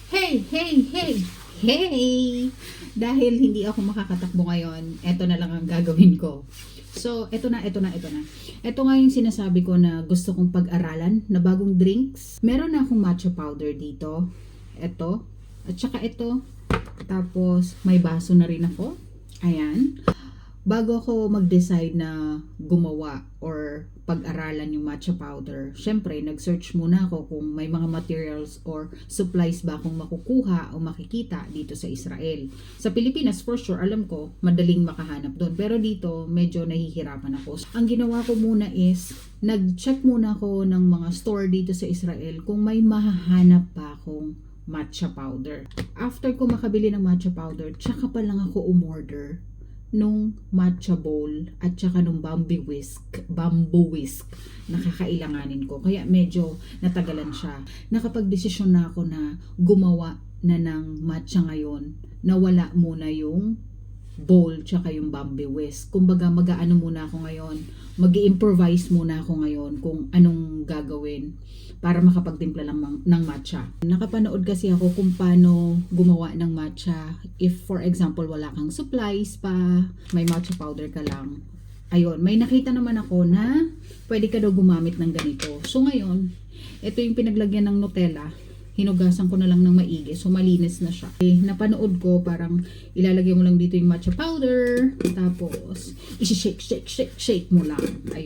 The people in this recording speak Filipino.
Hey, hey, hey, hey! Dahil hindi ako makakatakbo ngayon, eto na lang ang gagawin ko. So, eto na. Eto nga yung sinasabi ko na gusto kong pag-aralan na bagong drinks. Meron na akong matcha powder dito. Eto. At saka ito. Tapos, may baso na rin ako. Ayan. Bago ako mag-decide na gumawa or pag-aralan yung matcha powder, syempre, nag-search muna ako kung may mga materials or supplies ba akong makukuha o makikita dito sa Israel. Sa Pilipinas, for sure, alam ko, madaling makahanap doon. Pero dito, medyo nahihirapan ako. Ang ginawa ko muna is, nag-check muna ako ng mga store dito sa Israel kung may mahahanap pa akong matcha powder. After ko makabili ng matcha powder, tsaka pa lang ako umorder nung matcha bowl at saka nung bamboo whisk na kakailanganin ko. Kaya medyo natagalan siya. Nakapag-desisyon na ako na gumawa na ng matcha ngayon na wala muna yung bowl tsaka yung bamboo whisk. Kumbaga mag-aano muna ako ngayon, mag-i-improvise muna ako ngayon kung anong gagawin para makapagtimpla lang ng matcha. Nakapanood kasi ako kung paano gumawa ng matcha. If for example wala kang supplies pa, may matcha powder ka lang. Ayun, may nakita naman ako na pwede ka daw gumamit ng ganito. So ngayon, ito yung pinaglagyan ng Nutella. Hinugasan ko na lang ng maigi. So, malinis na siya. Napanood ko, parang ilalagay mo lang dito yung matcha powder. Tapos, isi-shake mo lang. Ayun.